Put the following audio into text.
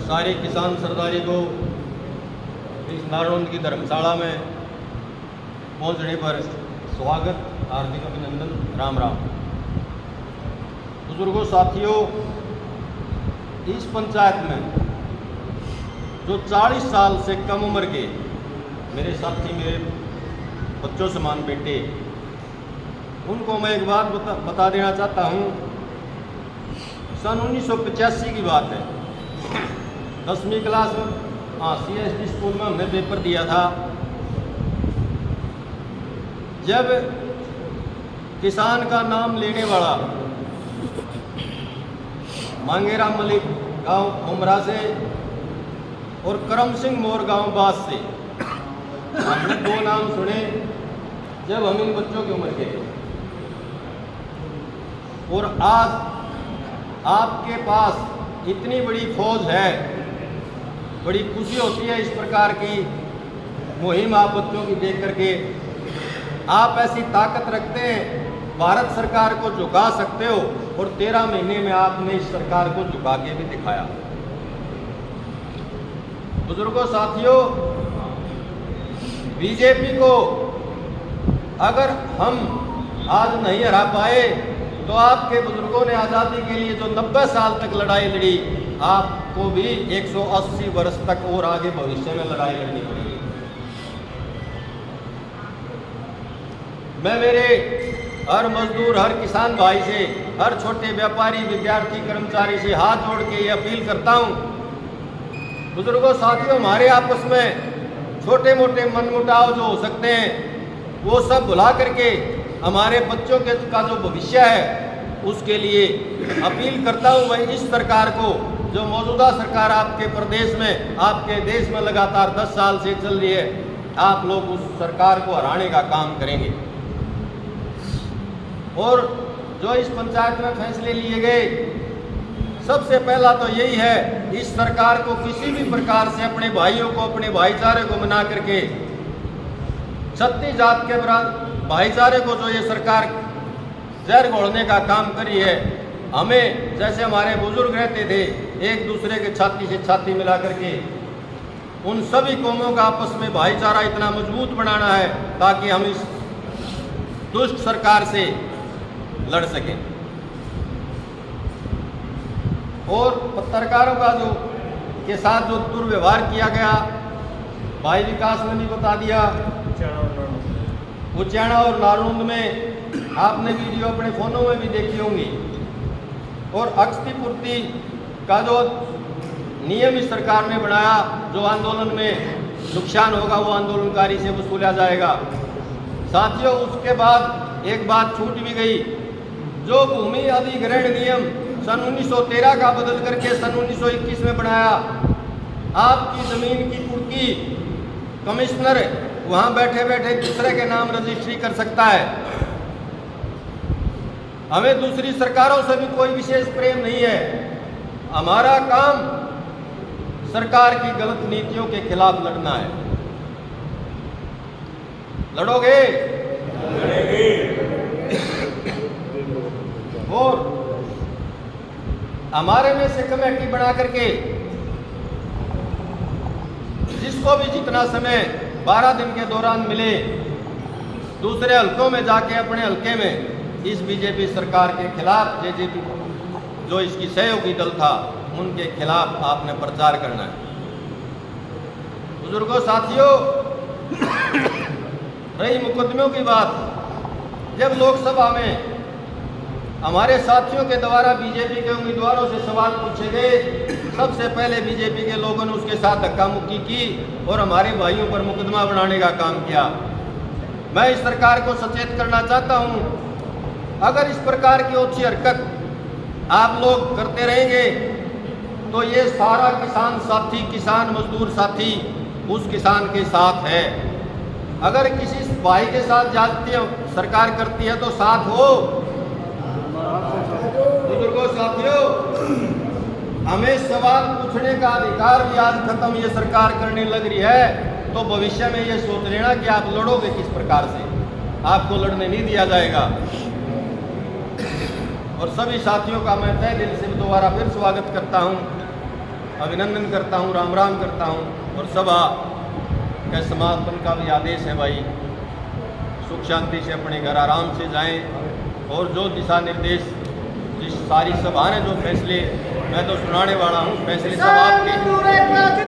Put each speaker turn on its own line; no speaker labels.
सारे किसान सरदारी को इस नारनौंद की धर्मशाला में पहुंचने पर स्वागत, हार्दिक अभिनंदन, राम राम। बुजुर्गों, साथियों, इस पंचायत में जो 40 साल से कम उम्र के मेरे साथी, मेरे बच्चों समान बेटे, उनको मैं एक बात बता देना चाहता हूँ। सन 1985 की बात है, 10वीं क्लास में CSD स्कूल में हमने पेपर दिया था। जब किसान का नाम लेने वाला मांगेराम मलिक गांव उमरा से और करम सिंह मोर गांव बास से, हमने 2 नाम सुने जब हम इन बच्चों की उम्र के। और आज आपके पास इतनी बड़ी फौज है, बड़ी खुशी होती है इस प्रकार की मुहिम आप बच्चों की देख करके। आप ऐसी ताकत रखते हैं, भारत सरकार को झुका सकते हो, और 13 महीने में आपने इस सरकार को झुका के भी दिखाया। बुजुर्गों, साथियों, बीजेपी को अगर हम आज नहीं हरा पाए तो आपके बुजुर्गों ने आज़ादी के लिए जो 90 साल तक लड़ाई लड़ी, आपको भी 180 वर्ष तक और आगे भविष्य में लड़ाई लड़नी पड़ेगी। मैं मेरे हर मजदूर, हर किसान भाई से, हर छोटे व्यापारी, विद्यार्थी, कर्मचारी से हाथ जोड़ के ये अपील करता हूँ। बुजुर्गों, साथियों, हमारे आपस में छोटे मोटे मनमुटाव जो हो सकते हैं वो सब भुला करके हमारे बच्चों के का जो भविष्य है उसके लिए अपील करता हूँ मैं इस सरकार को, जो मौजूदा सरकार आपके प्रदेश में, आपके देश में लगातार 10 साल से चल रही है। आप लोग उस सरकार को हराने का काम करेंगे। और जो इस पंचायत में फैसले लिए गए, सबसे पहला तो यही है, इस सरकार को किसी भी प्रकार से अपने भाइयों को, अपने भाईचारे को मना करके, छत्तीस जात के भाईचारे को जो ये सरकार जहर घोलने का काम करी है। हमें, जैसे हमारे बुजुर्ग रहते थे, एक दूसरे के छाती से छाती मिला करके उन सभी कौमों का आपस में भाईचारा इतना मजबूत बनाना है ताकि हम इस दुष्ट सरकार से लड़ सकें। और पत्रकारों का जो के साथ जो दुर्व्यवहार किया गया, भाई विकास ने भी बता दिया। उचैना और नारनौंद में आपने वीडियो अपने फ़ोनों में भी देखी होंगी। और क्षतिपूर्ति का जो नियम इस सरकार ने बनाया, जो आंदोलन में नुकसान होगा वो आंदोलनकारी से वसूला जाएगा। साथियों, उसके बाद एक बात छूट भी गई, जो भूमि अधिग्रहण नियम सन 1913 का बदल करके सन 1921 में बनाया। आपकी ज़मीन की कुर्की कमिश्नर वहाँ बैठे बैठे दूसरे के नाम रजिस्ट्री कर सकता है। हमें दूसरी सरकारों से भी कोई विशेष प्रेम नहीं है। हमारा काम सरकार की गलत नीतियों के खिलाफ लड़ना है। लड़ोगे? और हमारे में से कमेटी बना करके जिसको भी जितना समय 12 दिन के दौरान मिले, दूसरे हलकों में जाके अपने हलके में इस बीजेपी सरकार के खिलाफ, जेजेपी जो इसकी सहयोगी दल था, उनके खिलाफ आपने प्रचार करना है। बुजुर्गों, साथियों, रही मुकदमों की बात, जब लोकसभा में हमारे साथियों के द्वारा बीजेपी के उम्मीदवारों से सवाल पूछे गए, सबसे पहले बीजेपी के लोगों ने उसके साथ धक्का मुक्की की और हमारे भाइयों पर मुकदमा बनाने का काम किया। मैं इस सरकार को सचेत करना चाहता हूं, अगर इस प्रकार की ओछी हरकत आप लोग करते रहेंगे तो ये सारा किसान साथी, किसान मजदूर साथी उस किसान के साथ है। अगर किसी भाई के साथ जाती सरकार करती है तो साथ हो। बुजुर्गों, साथियों, हमें सवाल पूछने का अधिकार भी आज खत्म ये सरकार करने लग रही है, तो भविष्य में ये सोच लेना कि आप लड़ोगे किस प्रकार से। आपको लड़ने नहीं दिया जाएगा। और सभी साथियों का मैं तहे दिल से दोबारा फिर स्वागत करता हूं। अभिनंदन करता हूँ, राम राम करता हूँ। और सभा के समापन का भी आदेश है भाई, सुख शांति से अपने घर आराम से जाएं। और जो दिशा निर्देश, जिस सारी सभा ने जो फैसले, मैं तो सुनाने वाला हूँ, फैसले सब आपके